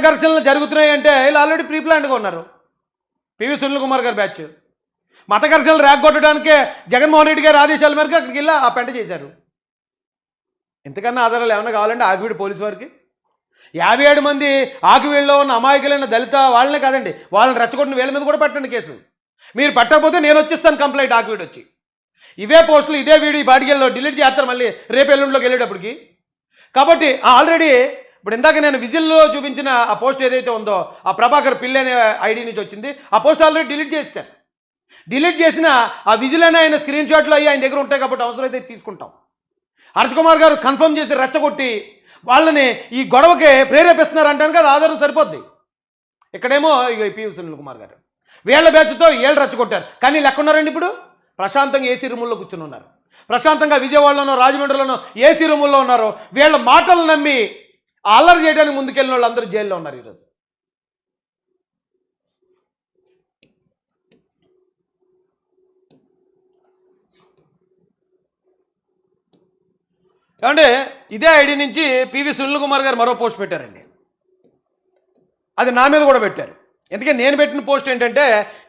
ఘర్షణలు జరుగుతున్నాయి అంటే వీళ్ళు ఆల్రెడీ ప్రీ ప్లాన్డ్గా ఉన్నారు. పివి సునీల్ కుమార్ గారి బ్యాచ్ మత ఘర్షణలు రేగొట్టడానికే జగన్మోహన్ రెడ్డి గారి ఆదేశాల మేరకు అక్కడికి వెళ్ళి ఆ పెంట చేశారు. ఇంతకన్నా ఆధారాలు ఏమైనా కావాలంటే ఆకివీడు పోలీసు వారికి 57 మంది ఆకివీడులో ఉన్న అమాయకులైన దళిత వాళ్ళనే కాదండి, వాళ్ళని రెచ్చగొట్టిన వీళ్ళ మీద కూడా పెట్టండి కేసు. మీరు పెట్టకపోతే నేను వచ్చేస్తాను కంప్లైంట్ ఆకివీడు వచ్చి. ఇవే పోస్టులు ఇదే వీడియో బాడిగల్లో డిలీట్ చేస్తారు మళ్ళీ రేపు ఎల్లుండిలోకి వెళ్ళేటప్పటికి. కాబట్టి ఆల్రెడీ ఇప్పుడు ఇందాక నేను విజిల్లో చూపించిన ఆ పోస్ట్ ఏదైతే ఉందో ఆ ప్రభాకర్ పిల్లి అనే ఐడి నుంచి వచ్చింది, ఆ పోస్ట్ ఆల్రెడీ డిలీట్ చేశాను. డిలీట్ చేసిన ఆ విజిల్ అనే ఆయన స్క్రీన్ షాట్లు అయ్యి ఆయన దగ్గర ఉంటాయి కాబట్టి అవసరమైతే తీసుకుంటాం. హర్ష్ కుమార్ గారు కన్ఫర్మ్ చేసి రెచ్చగొట్టి వాళ్ళని ఈ గొడవకి ప్రేరేపిస్తున్నారు అంటాను కదా, ఆధారం సరిపోద్ది. ఇక్కడేమో ఇక పివి సునీల్ కుమార్ గారు వీళ్ళ బ్యాచ్తో వీళ్ళు రెచ్చగొట్టారు. కానీ లెక్క ఉన్నారండి, ఇప్పుడు ప్రశాంతంగా ఏసీ రూముల్లో కూర్చొని ఉన్నారు. ప్రశాంతంగా విజయవాడలోనో రాజమండ్రిలోనో ఏసీ రూముల్లో ఉన్నారు. వీళ్ళ మాటలు నమ్మి అల్లరి చేయడానికి ముందుకెళ్ళిన వాళ్ళు అందరూ జైల్లో ఉన్నారు ఈరోజు. ఏమంటే ఇదే ఐడి నుంచి పివి సునీల్ కుమార్ గారు మరో పోస్ట్ పెట్టారండి. అది నా మీద కూడా పెట్టారు. ఎందుకంటే నేను పెట్టిన పోస్ట్ ఏంటంటే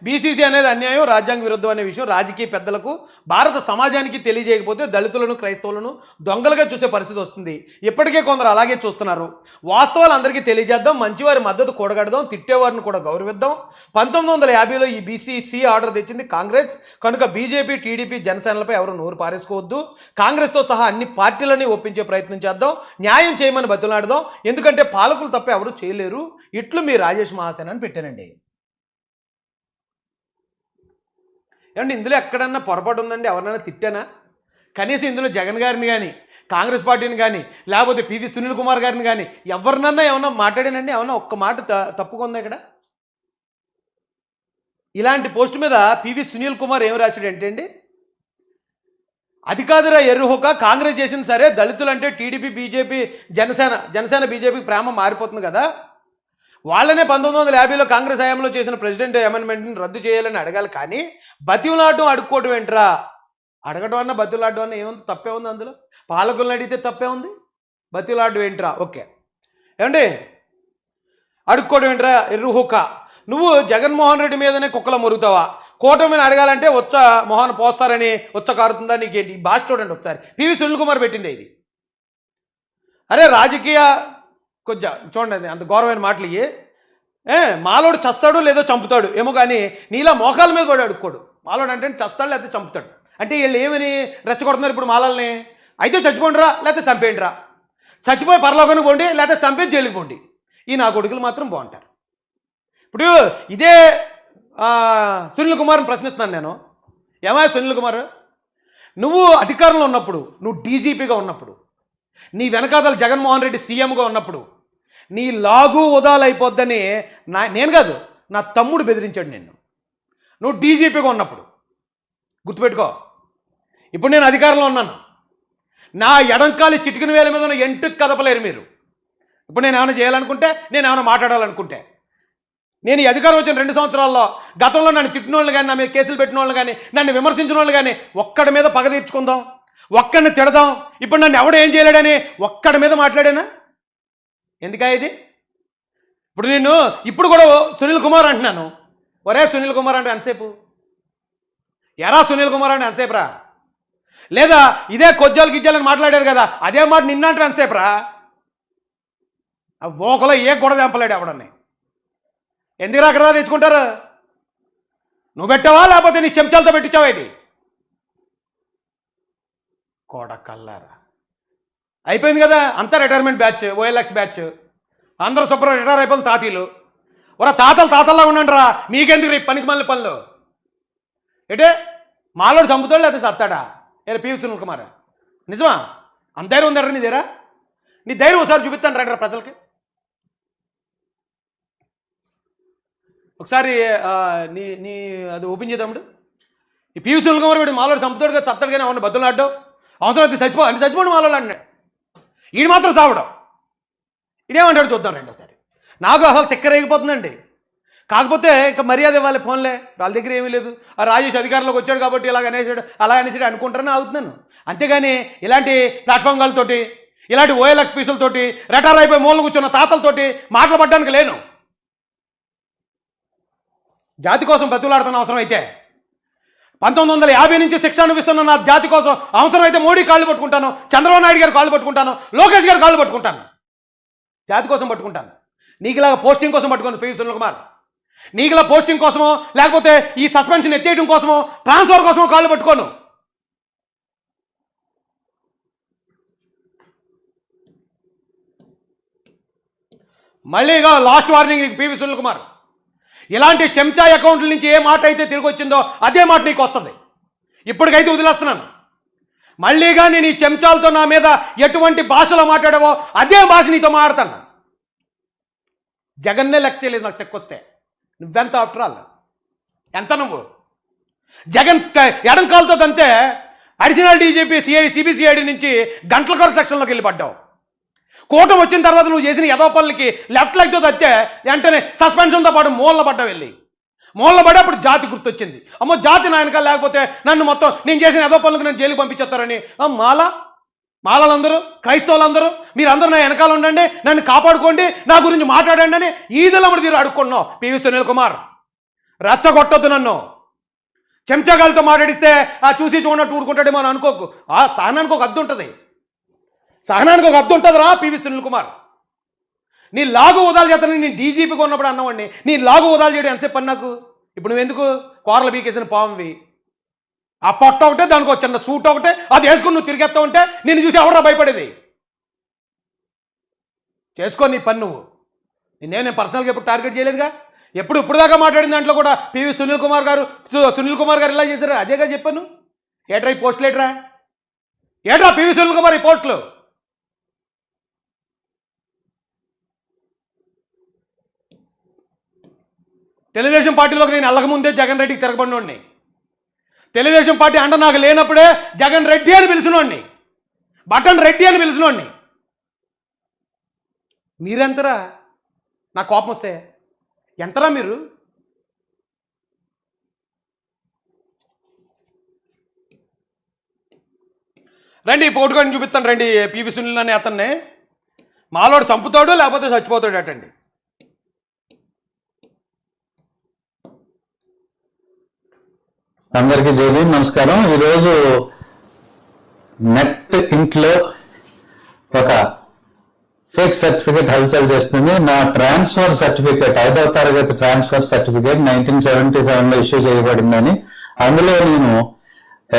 బీసీసీ అనేది అన్యాయం, రాజ్యాంగ విరుద్ధం అనే విషయం రాజకీయ పెద్దలకు భారత సమాజానికి తెలియజేయకపోతే దళితులను క్రైస్తవులను దొంగలుగా చూసే పరిస్థితి వస్తుంది. ఇప్పటికే కొందరు అలాగే చూస్తున్నారు. వాస్తవాలు అందరికీ తెలియజేద్దాం, మంచివారి మద్దతు కూడగడదాం, తిట్టేవారిని కూడా గౌరవిద్దాం. 1950లో ఈ బీసీసీ ఆర్డర్ తెచ్చింది కాంగ్రెస్ కనుక బీజేపీ, టీడీపీ, జనసేనలపై ఎవరు నోరు పారేసుకోవద్దు. కాంగ్రెస్తో సహా అన్ని పార్టీలని ఒప్పించే ప్రయత్నం చేద్దాం, న్యాయం చేయమని బతులాడదాం. ఎందుకంటే పాలకులు తప్ప ఎవరు చేయలేరు. ఇట్లు మీ రాజేష్ మహాసేన అని పెట్టానండి. ఏమంటే ఇందులో ఎక్కడన్నా పొరపాటు ఉందండి? ఎవరినైనా తిట్టానా? కనీసం ఇందులో జగన్ గారిని కానీ కాంగ్రెస్ పార్టీని కానీ లేకపోతే పివి సునీల్ కుమార్ గారిని కానీ ఎవరినన్నా ఏమన్నా మాట్లాడానండి? ఏమన్నా ఒక్క మాట తప్పుకుందా ఇక్కడ? ఇలాంటి పోస్ట్ మీద పివి సునీల్ కుమార్ ఏం రాశాడంటే అండి, అది కాదురా ఎర్రుహోక, కాంగ్రెస్ చేసింది సరే, దళితులు అంటే టీడీపీ, బీజేపీ, జనసేన బీజేపీకి ప్రేమ మారిపోతుంది కదా, వాళ్ళనే 1950లో కాంగ్రెస్ హయాంలో చేసిన ప్రెసిడెంట్ అమెండ్మెంట్ని రద్దు చేయాలని అడగాలి. కానీ బతివులాడడం అడుక్కోవడం ఏంట్రా? అడగడం అన్న బతివులాడడం అన్న ఏముంది? తప్పే ఉంది అందులో? పాలకులను అడిగితే తప్పే ఉంది, బతివులాడడం ఏంట్రా? ఓకే ఏమండి, అడుక్కోవడం ఏంట్రా ఎర్రుహుక? నువ్వు జగన్మోహన్ రెడ్డి మీదనే కుక్కల మొరుగుతావా? కూటమిని అడగాలంటే మొహాన్ని పోస్తారని కారుతుందా నీకేంటి? ఈ భాష చూడండి ఒకసారి. పివి సునీల్ కుమార్ పెట్టిందే ఇది. అరే రాజకీయ కొంచెం చూడండి అంత గౌరవమైన మాటలు ఇవి. మాలోడు చస్తాడు లేదో చంపుతాడు ఏమో, కానీ నీలా మోకాల మీద పడి అడుక్కోడు. మాలోడు అంటే చస్తాడు లేకపోతే చంపుతాడు. అంటే వీళ్ళు ఏమని రెచ్చగొడుతున్నారు ఇప్పుడు మాలల్ని? అయితే చచ్చిపోండిరా లేకపోతే చంపేయండిరా, చచ్చిపోయి పరలోకానికి పోండి లేకపోతే చంపేసి జైలుకి పోండి. ఈ నా కొడుకులు మాత్రం బాగుంటారు. ఇప్పుడు ఇదే సునీల్ కుమార్ని ప్రశ్నిస్తున్నాను నేను. ఏమయ్యా సునీల్ కుమార్, నువ్వు అధికారంలో ఉన్నప్పుడు, నువ్వు డీజీపీగా ఉన్నప్పుడు, నీ వెనకాతల జగన్మోహన్ రెడ్డి సీఎంగా ఉన్నప్పుడు నీ లాగు ఉదాలైపోద్దని నేను కాదు, నా తమ్ముడు బెదిరించాడు నిన్ను. నువ్వు డీజీపీగా ఉన్నప్పుడు గుర్తుపెట్టుకో. ఇప్పుడు నేను అధికారంలో ఉన్నాను, నా ఎడంకాలి చిటికిన వేల మీద ఉన్న ఎంటుకు కదపలేరు మీరు. ఇప్పుడు నేను ఏమైనా చేయాలనుకుంటే, నేను ఏమైనా మాట్లాడాలనుకుంటే, నేను ఈ అధికారం వచ్చిన 2 సంవత్సరాల్లో గతంలో నన్ను తిట్టిన వాళ్ళు కానీ, నా మీద కేసులు పెట్టిన వాళ్ళు కానీ, నన్ను విమర్శించిన వాళ్ళు కానీ ఒక్కడి మీద పగ తీర్చుకుందాం, ఒక్కడిని తిడదాం, ఇప్పుడు నన్ను ఎవడు ఏం చేయలేడని ఒక్కడి మీద మాట్లాడానా? ఎందుకా ఇది? ఇప్పుడు నేను ఇప్పుడు కూడా సునీల్ కుమార్ అంటున్నాను. ఒరే సునీల్ కుమార్ అంటే ఎంతసేపు? ఎరా సునీల్ కుమార్ అంటే ఎంతసేపురా? లేదా ఇదే కొజ్జాలు గిజ్జాలని మాట్లాడారు కదా, అదే మాట నిన్నంటే ఎంతసేపురా? ఓకలో ఏ గొడవ తెంపలేడు ఎవడని. ఎందుకు అక్కడ తెచ్చుకుంటారు? నువ్వు పెట్టావా లేకపోతే నీ చెంచాలతో పెట్టించావా? ఇది కోడకల్లారా అయిపోయింది కదా, అంతా రిటైర్మెంట్ బ్యాచ్, ఓఎల్ఎక్స్ బ్యాచ్, అందరూ శుభ్రం రిటైర్ అయిపోయింది తాతీలు. ఒరా తాతల్లా ఉండండి రా, మీకెందుకు రేపు పనికి మళ్ళీ పనులు? ఏటే మాలోడు చంపుతాడు లేకపోతే సత్తాడా? పివి సునీల్ కుమార్ నిజమా? అంత ధైర్యం ఉందరా నీ దగ్గర? నీ ధైర్యం ఒకసారి చూపిస్తాను రండి ప్రజలకి. ఒకసారి నీ నీ అది ఓపెన్ చేద్దాముడు. ఈ పివి సునీల్ కుమార్ వీడు మాలోడు చంపుతాడు కదా, సత్తాడు కానీ అవును బద్దులు ఆడ్డావు, అవసరం అయితే చచ్చిపోండి మాలోడు అన్నాడు. ఈడు మాత్రం సావడం. ఇదేమంటాడు చూద్దాం రెండోసారి. నాకు అసలు తిక్కరేగిపోతుందండి. కాకపోతే ఇంకా మర్యాద ఇవ్వాలి, ఫోన్లే వాళ్ళ దగ్గర ఏమీ లేదు. ఆ రాజేష్ అధికారంలోకి వచ్చాడు కాబట్టి ఇలాగ అనేసాడు, అలా అనేసాడు అనుకుంటారని అవుతున్నాను. అంతేగాని ఇలాంటి ప్లాట్ఫామ్లతోటి ఇలాంటి ఓఎల్ఎక్స్ పీసులతోటి రిటైర్ అయిపోయి మూలన కూర్చున్న తాతలతోటి మాట్లాడడానికి లేను. జాతి కోసం బతులాడుతున్న అవసరం అయితే 1950 నుంచి శిక్ష అనుభవిస్తున్న నా జాతి కోసం అవసరమైతే మోడీ కాళ్ళు పట్టుకుంటాను, చంద్రబాబు నాయుడు గారు కాళ్ళు పట్టుకుంటాను, లోకేష్ గారు కాళ్ళు పట్టుకుంటాను. జాతి కోసం పట్టుకుంటాను. నీకులాగా పోస్టింగ్ కోసం పట్టుకోను పివి సునీల్ కుమార్. నీకులా పోస్టింగ్ కోసమో లేకపోతే ఈ సస్పెన్షన్ ఎత్తేయడం కోసమో ట్రాన్స్ఫర్ కోసమో కాళ్ళు పట్టుకోను. మళ్ళీ లాస్ట్ వార్నింగ్ నీకు పివి సునీల్ కుమార్. ఇలాంటి చెంచా అకౌంట్ల నుంచి ఏ మాట అయితే తిరిగి వచ్చిందో అదే మాట నీకు వస్తుంది. ఇప్పటికైతే వదిలేస్తున్నాను. మళ్ళీగా నేను ఈ చెంచాలతో నా మీద ఎటువంటి భాషలో మాట్లాడావో అదే భాష నీతో మాట్లాడతాను. జగన్నే లెక్క చేయలేదు నాకు తెక్కొస్తే. నువ్వెంత ఆఫ్టర్ ఆల్ ఎంత? నువ్వు జగన్ ఎడం కాలుతో తంతే అడిషనల్ డీజీపీ సిబిసిఐడి నుంచి గంటల కొర సెక్షన్లోకి వెళ్ళి పడ్డావు. కూటమి వచ్చిన తర్వాత నువ్వు చేసిన ఎదో పనులకి లెఫ్ట్ లెగ్తో తత్తే వెంటనే సస్పెన్షన్తో పాటు మూలన పడ్డావు. వెళ్ళి మూలన పడ్డప్పుడు జాతి గుర్తొచ్చింది. అమ్మో జాతి నా వెనకాల లేకపోతే నన్ను మొత్తం నేను చేసిన ఎదో పనులకు నన్ను జైలుకి పంపించేస్తారని. మాలలందరూ క్రైస్తవులందరూ మీరందరూ నా వెనకాల ఉండండి, నన్ను కాపాడుకోండి, నా గురించి మాట్లాడండి అని ఈదలమ్మడి తీరు అడుక్కున్నావు పివి సునీల్ కుమార్. రెచ్చగొట్టొద్దు నన్ను. చెంచగాలతో మాట్లాడిస్తే చూసి చూడనట్టు ఊరుకుంటాడేమో అని అనుకోకు. సహనానికి ఒక అద్దు ఉంటుంది. సహనానికి ఒక అద్దు ఉంటుంది రా పివి సునీల్ కుమార్. నీ లాగు ఉదాలు చేస్తానని నేను డీజీపీగా ఉన్నప్పుడు అన్నవాడిని. నీ లాగు ఉదాలు చేయడం ఎంతసేపు పని నాకు? ఇప్పుడు నువ్వెందుకు కూరలు బీకేసిన పామువి? ఆ పొట్ట ఒకటే, దానికి ఒక చిన్న సూట్ ఒకటే, అది వేసుకుని నువ్వు తిరిగేస్తా ఉంటే నిన్ను చూసి ఎవరా భయపడేది? చేసుకో నీ పని నువ్వు. నేను పర్సనల్గా ఎప్పుడు టార్గెట్ చేయలేదుగా. ఇప్పుడు దాకా మాట్లాడిన దాంట్లో కూడా పివి సునీల్ కుమార్ గారు ఇలా చేశారు అదేగా చెప్పాను. ఏట్రా ఈ పోస్టులు ఏట్రా పివి సునీల్ కుమార్ ఈ పోస్టులు? తెలుగుదేశం పార్టీలోకి నేను వెళ్ళకముందే జగన్ రెడ్డికి తిరగబడినోడిని. తెలుగుదేశం పార్టీ అండ నాకు లేనప్పుడే జగన్ రెడ్డి అని పిలిచినోడిని, బటన్ రెడ్డి అని పిలిచినోడిని. మీరెంతరా? నా కోపం వస్తే ఎంతరా మీరు? రండి పోటుకొని చూపిస్తాను రండి. పివి సునీల్ అనే అతన్ని మాలోడు చంపుతాడు లేకపోతే చచ్చిపోతాడు అటండి. అందరికీ జైలు నమస్కారం. ఈరోజు నెట్ ఇంట్లో ఒక ఫేక్ సర్టిఫికేట్ హల్చల్ చేస్తుంది. నా ట్రాన్స్ఫర్ సర్టిఫికేట్ 5వ తరగతి ట్రాన్స్ఫర్ సర్టిఫికేట్ 1977లో ఇష్యూ చేయబడిందని, అందులో నేను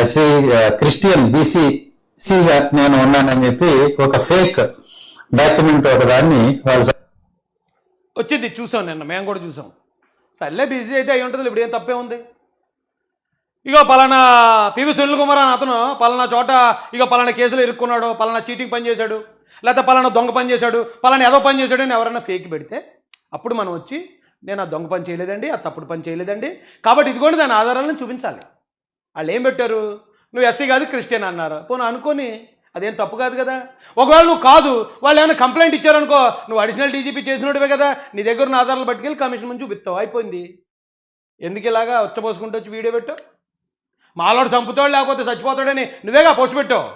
ఎస్సీ క్రిస్టియన్ బీసీసీగా నేను ఉన్నానని చెప్పి ఒక ఫేక్ డాక్యుమెంట్ ఒకదాన్ని వాళ్ళు వచ్చింది. చూసాం, నిన్న మేము కూడా చూసాం. సర్లే బీసీ అయితే అయి ఉంటుంది, ఇప్పుడు ఏం తప్పే ఉంది? ఇగో పలానా పివి సునీల్ కుమార్ అని అతను పలానా చోట పలానా కేసులు ఇరుక్కున్నాడు, పలానా చీటింగ్ పని చేశాడు, లేకపోతే పలానా దొంగ పని చేశాడు, పలానా ఏదో పని చేశాడు అని ఎవరైనా ఫేక్ పెడితే అప్పుడు మనం వచ్చి నేను ఆ దొంగ పని చేయలేదండి, ఆ తప్పుడు పని చేయలేదండి, కాబట్టి ఇదిగోండి దాని ఆధారాలను చూపించాలి. వాళ్ళు ఏం పెట్టారు? నువ్వు ఎస్సీ కాదు క్రిస్టియన్ అన్నారు. పోను అనుకొని అదేం తప్పు కాదు కదా. ఒకవేళ నువ్వు కాదు, వాళ్ళు ఏమైనా కంప్లైంట్ ఇచ్చారనుకో, నువ్వు అడిషనల్ డీజీపీ చేసినట్టువే కదా, నీ దగ్గర ఉన్న ఆధారాలు పట్టుకెళ్ళి కమిషన్ ముందు చూపిస్తావు, అయిపోయింది. ఎందుకు ఇలాగా ఉచ్చపోసుకుంటూ వచ్చి వీడియో పెట్టావు? మాలోడు చంపుతాడు లేకపోతే చచ్చిపోతాడని నువ్వేగా పోస్ట్ పెట్టావు.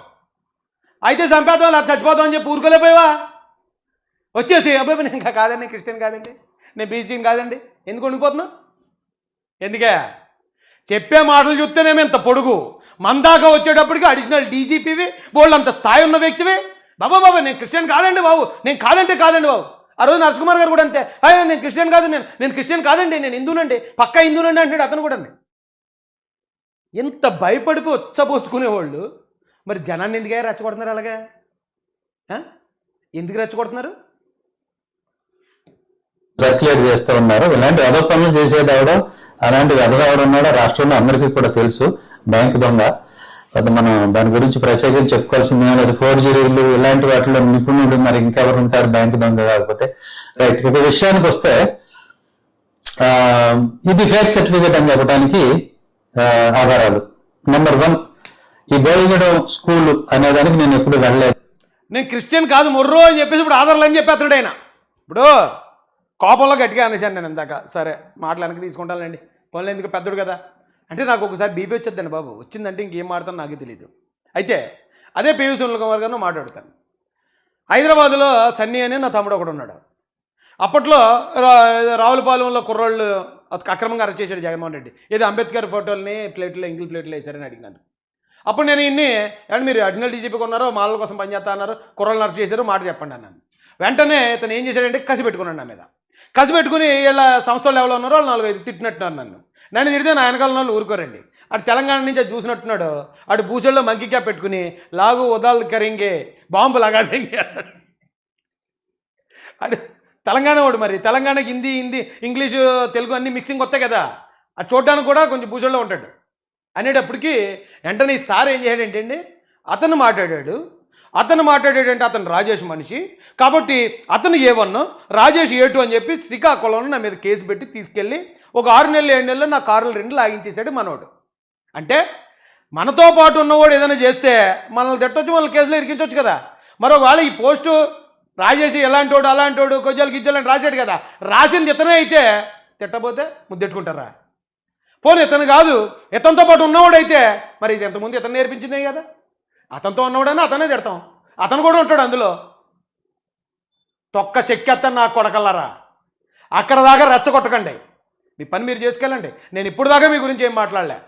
అయితే చంపేద్దాం లేకపోతే చచ్చిపోతాం అని చెప్పి ఊరుకోలేపోయావా? వచ్చేసి అబ్బాయి నేను ఇంకా కాదండి, క్రిస్టియన్ కాదండి, నేను బీసీని కాదండి, ఎందుకు వండిపోతున్నావు? ఎందుకే? చెప్పే మాటలు చూస్తేనేమో ఇంత పొడుగు, మందాక వచ్చేటప్పటికి అడిషనల్ డీజీపీవి, బోల్డ్ అంత స్థాయి ఉన్న వ్యక్తివి. బాబా నేను క్రిస్టియన్ కాదండి బాబు, నేను కాదండి బాబు. ఆ రోజు నరసింహకుమార్ గారు కూడా అంతే, నేను క్రిస్టియన్ కాదు, నేను క్రిస్టియన్ కాదండి, నేను హిందూనండి, పక్కా హిందూనండి అంటాడు అతను కూడా. ఎంత భయపడిపోయి ఉచ్చబోసుకునేవాళ్ళు మరి జనాన్ని ఎందుకు రెచ్చగొడుతున్నారు? అలాగే ఎందుకు రెచ్చగొడుతున్నారు? సర్క్యులేట్ చేస్తూ ఉన్నారు. ఇలాంటి అదో పనులు చేసేది ఎవడో, అలాంటి వెధవడు ఉన్నాడో రాష్ట్రంలో అందరికీ కూడా తెలుసు. బ్యాంకు దొంగ. మనం దాని గురించి ప్రత్యేకంగా చెప్పుకోవాల్సిందే లేదు. ఫోర్జరీలు ఇలాంటి వాటిలో నిపుణులు మరి ఇంకెవరు ఉంటారు బ్యాంకు దొంగ కాకపోతే. రైట్, ఇక విషయానికి వస్తే ఇది ఫేక్ సర్టిఫికేట్ అని చెప్పడానికి ఆధారాలు. నెంబర్ 1, ఈ బోయిగూడెం స్కూల్ అనేదానికి నేను ఎప్పుడు వెళ్ళలేదు. నేను క్రిస్టియన్ కాదు మొర్రో అని చెప్పేసి ఇప్పుడు ఆధారాలు అని చెప్పేస్తాడు ఆయన. ఇప్పుడు కోపంలో గట్టిగా అనేసాను నేను ఇందాక. సరే మాటలు వెనక్కి తీసుకుంటానండి, పనులు ఎందుకు, పెద్దడు కదా అంటే నాకు ఒకసారి బీపీ వచ్చేద్దండి బాబు. వచ్చిందంటే ఇంకేం మాడతాను నాకే తెలియదు. అయితే అదే పివి సునీల్ కుమార్ గారిని మాట్లాడతాను. హైదరాబాదులో సన్నీ అని నా తమ్ముడు ఒకడు ఉన్నాడు. అప్పట్లో రావులపాలెంలో కుర్రోళ్ళు అక్రమంగా అరెస్ట్ చేశాడు జగన్మోహన్ రెడ్డి. ఏదో అంబేద్కర్ ఫోటోల్ని ప్లేట్లో ఎంగిల్ ప్లేట్లో వేశారని అడిగినాను. అప్పుడు నేను ఇన్ని అంటే మీరు అడిషనల్ డీజీపీ కొన్నారు, మాలల కోసం పనిచేస్తా అన్నారు, కుర్రోళ్ళని అరెస్ట్ చేశారు, మాట చెప్పండి అన్నాను. వెంటనే ఇతను ఏం చేశాడంటే కసి పెట్టుకున్నాడు నా మీద. కసి పెట్టుకుని వీళ్ళ సంస్థలు ఎవరో ఉన్నారో వాళ్ళు 4-5 తిట్టినట్టున్నారు నన్ను తిడితే నా వెనకాల వాళ్ళు ఊరుకోరండి. అటు తెలంగాణ నుంచి అది చూసినట్టున్నాడు. అటు భూసెల్లో మంకీ క్యాప్ పెట్టుకుని లాగు ఉదాలు కరింగే బాంబు లాగాదేంగే అన్నాడు. అటు తెలంగాణ వాడు, మరి తెలంగాణకి హిందీ ఇంగ్లీషు తెలుగు అన్నీ మిక్సింగ్ వస్తాయి కదా, అది చూడడానికి కూడా కొంచెం భూసెల్లో ఉంటాడు. అనేటప్పటికి వెంటనే ఈ సార్ ఏం చేశాడంటే అతను మాట్లాడాడంటే అతను రాజేష్ మనిషి కాబట్టి అతను A1 రాజేష్ A2 అని చెప్పి శ్రీకాకుళంలో నా మీద కేసు పెట్టి తీసుకెళ్ళి ఒక 6 నెలలు 7 నెలలు నా కార్లు 2 లాగించేశాడు మనోడు. అంటే మనతో పాటు ఉన్నవాడు ఏదైనా చేస్తే మనల్ని తిట్టొచ్చు, మనల్ని కేసులో ఇరికించవచ్చు కదా. మరొకవేళ ఈ పోస్టు రాజేష్ ఎలాంటోడు అలాంటోడు కొజ్జాలు గిజ్జాలని రాశాడు కదా, రాసింది ఇతనే అయితే తిట్టబోతే ముద్దెట్టుకుంటారా? పోనీ ఇతను కాదు, ఇతనితో పాటు ఉన్నవాడైతే మరి ఇది ఎంతమంది ఇతను నేర్పించిందే కదా, అతనితో ఉన్నవాడని అతనే తిడతాం, అతను కూడా ఉంటాడు అందులో. తొక్క చెక్కేస్తాను నా కొడకల్లారా, అక్కడ దాకా రెచ్చగొట్టకండి, మీ పని మీరు చేసుకెళ్ళండి. నేను ఇప్పుడు దాకా మీ గురించి ఏం మాట్లాడలే,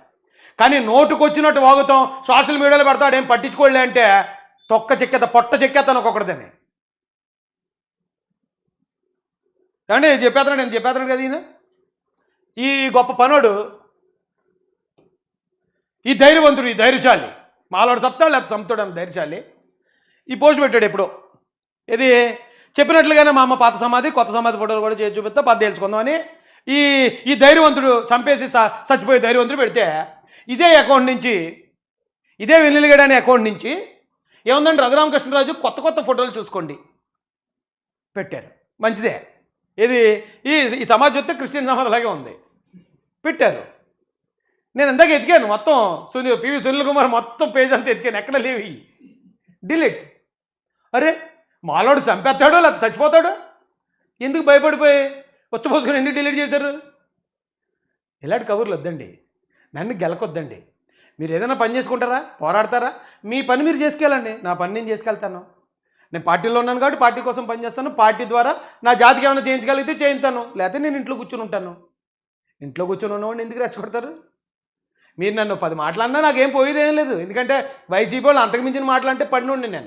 కానీ నోటుకొచ్చినట్టు వాగుతాం, సోషల్ మీడియాలో పెడతాడు, ఏం పట్టించుకోలే అంటే తొక్క చెక్కేత పొట్ట చెక్కేస్తాను ఒక్కొక్కటిదని. ఏమంటే నేను చెప్పేస్తాను కదా. ఈ గొప్ప పనుడు, ఈ ధైర్యవంతుడు, ఈ ధైర్యశాలి, మాలోడు సత్తాడు లేకపోతే సొంతుడు అని ధైర్యశాలి ఈ పోస్ట్ పెట్టాడు ఎప్పుడో. ఇది చెప్పినట్లుగానే మా అమ్మ పాత సమాధి కొత్త సమాధి ఫోటోలు కూడా చేసి చూపిస్తా పది తెలుసుకుందామని ఈ ధైర్యవంతుడు చంపేసి చచ్చిపోయే ధైర్యవంతుడు పెడితే ఇదే అకౌంట్ నుంచి, ఇదే వెన్నెలగడ అనే అకౌంట్ నుంచి ఏముందంటే రఘురామకృష్ణరాజు కొత్త ఫోటోలు చూసుకోండి పెట్టారు. మంచిదే. ఇది ఈ సమాజం చూస్తే క్రిస్టియన్ సమాజం అలాగే ఉంది, పెట్టారు. నేను ఎందాక ఎతికాను మొత్తం, పివి సునీల్ కుమార్ మొత్తం పేజ్ అంతా ఎతికాను, ఎక్కడ లేవి, డిలీట్. అరే మాలోడు చంపేస్తాడు లేకపోతే చచ్చిపోతాడు, ఎందుకు భయపడిపోయి వచ్చపోసుకొని ఎందుకు డిలీట్ చేశారు? ఇలాంటి కబుర్లు వద్దండి, నన్ను గెలకొద్దండి. మీరు ఏదైనా పని చేసుకుంటారా, పోరాడతారా, మీ పని మీరు చేసుకెళ్ళండి, నా పని నేను చేసుకెళ్తాను. నేను పార్టీలో ఉన్నాను కాబట్టి పార్టీ కోసం పనిచేస్తాను, పార్టీ ద్వారా నా జాతికి ఏమైనా చేయించగలిగితే చేయిస్తాను, లేకపోతే నేను ఇంట్లో కూర్చొని ఉంటాను. ఇంట్లో కూర్చొని ఉన్నవాడిని ఎందుకు రెచ్చగొడతారు? మీరు నన్ను 10 మాట్లాడినా నాకేం పోయేదేం లేదు, ఎందుకంటే వైసీపీ వాళ్ళు అంతకుమించిన మాటలంటే పడినోడిని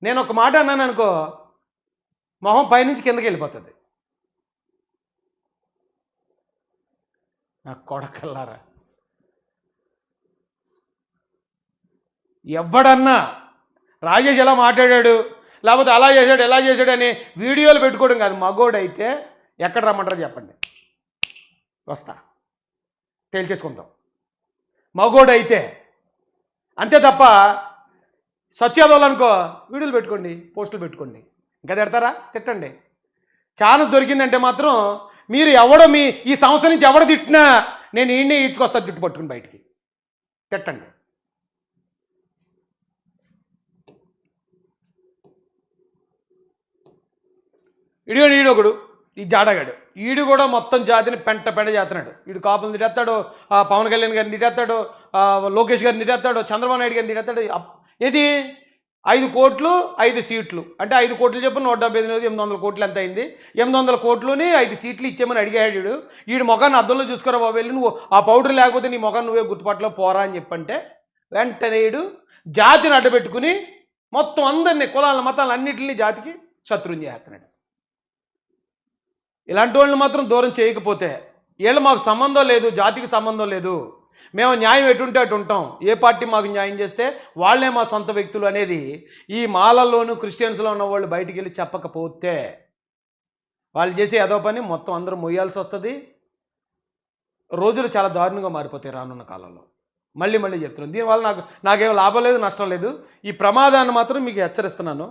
నేను ఒక మాట అన్నాను అనుకో, మొహం పైనుంచి కిందకి వెళ్ళిపోతుంది. నా కొడకల్లారా, ఎవడన్నా రాజేష్ ఎలా మాట్లాడాడు లేకపోతే అలా చేశాడు ఎలా చేశాడు అని వీడియోలు పెట్టుకోవడం కాదు. మగోడైతే ఎక్కడ రమ్మంటారో చెప్పండి, వస్తా, తేల్చేసుకుంటాం. మగోడైతే అంతే తప్ప సత్యాదోళ్ళు అనుకో వీడియోలు పెట్టుకోండి, పోస్టులు పెట్టుకోండి, ఇంకా తిడతారా తిట్టండి. ఛాన్స్ దొరికిందంటే మాత్రం మీరు ఎవడో ఈ సంస్థ నుంచి ఎవడ తిట్టినా నేను ఈయన్ని ఈడ్చుకొస్తా జుట్టు పట్టుకుని బయటికి, తిట్టండి. ఈడొకడు ఈ జాడగాడు, ఈడు కూడా మొత్తం జాతిని పెంట చేస్తున్నాడు. వీడు కాపులను తిట్టేస్తాడు, పవన్ కళ్యాణ్ గారిని తిట్టేస్తాడు, లోకేష్ గారిని తిట్టేస్తాడు, చంద్రబాబు నాయుడు గారిని తిట్టేస్తాడు. ఏంటి 5 కోట్లు 5 సీట్లు అంటే 5 కోట్లు చెప్పిన 178 800 కోట్లు ఎంత అయింది? 800 కోట్లుని 5 సీట్లు ఇచ్చేమని అడిగాడు. వీడు మొఖాన్ని అద్దంలో చూసుకోరా బాబు, వెళ్ళి నువ్వు ఆ పౌడర్ లేకపోతే నీ మొఖాన్ని నువ్వే గుర్తుపట్టలో పోరా అని చెప్పంటే వెంటనే వీడు జాతిని అడ్డపెట్టుకుని మొత్తం అందరినీ కులాలను మతాలను అన్నింటినీ జాతికి శత్రువుని చేస్తున్నాడు. ఇలాంటి వాళ్ళని మాత్రం దూరం చేయకపోతే వీళ్ళు మాకు సంబంధం లేదు, జాతికి సంబంధం లేదు, మేము న్యాయం ఎటుంటే అటు ఉంటాం, ఏ పార్టీ మాకు న్యాయం చేస్తే వాళ్ళే మా సొంత వ్యక్తులు అనేది ఈ మాలల్లోనూ క్రిస్టియన్స్లో ఉన్న వాళ్ళు బయటికి వెళ్ళి చెప్పకపోతే వాళ్ళు చేసే ఏదో పని మొత్తం అందరూ మొయ్యాల్సి వస్తుంది. రోజులు చాలా దారుణంగా మారిపోతాయి రానున్న కాలంలో. మళ్ళీ చెప్తున్నాను, దీనివల్ల నాకేం లాభం లేదు నష్టం లేదు. ఈ ప్రమాదాన్ని మాత్రం మీకు హెచ్చరిస్తున్నాను.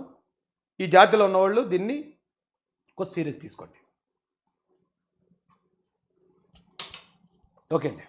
ఈ జాతిలో ఉన్నవాళ్ళు దీన్ని కొంచెం సీరియస్ తీసుకోండి. ఓకే అండి.